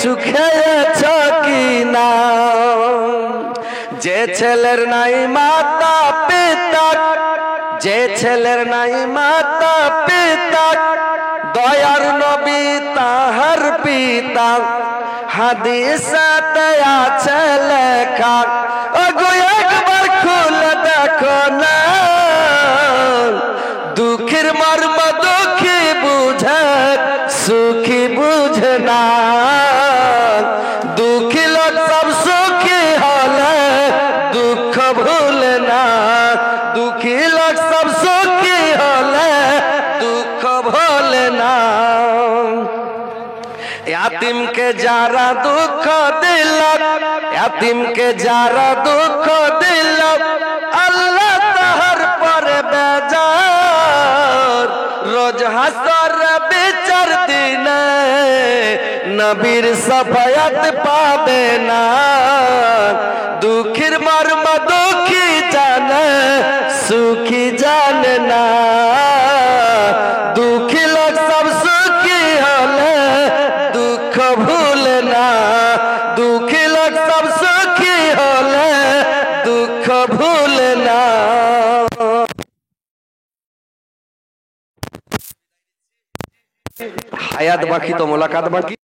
কিছু খেয়েছ কি না? যে ছেলের নাই মাতা পিতা, যে ছেলের নাই মাতা পিতা, দয়ার নবী তাহার পিতা, হাদিসে আছে লেখা। ওগো একবার খুলে দেখো না, দুঃখের মর্ম দুঃখী বুঝে, সুখী বুঝে না। দুঃখী লোক সব সুখী হলে দুঃখ ভুলে না, দুঃখী লোক সব সুখী হলে দুঃখ ভুলে না। ইয়াতিমকে যারা দুঃখ দিল, ইয়াতিমকে যারা দুঃখ দিল, আল্লাহ তাহার পরে বেজার। রোজ হাসর বিচার দিনে নবীর সফায়াত পাবে না। দুঃখীর মর্ম দুঃখী জানে, সুখী জানে না। দুঃখী লোক সব সুখী হলে দুঃখ ভুলে না, দুঃখী লোক সব সুখী হলে দুঃখ ভুলে না। হায়াত বাকি তো মোলাকাত বাকি।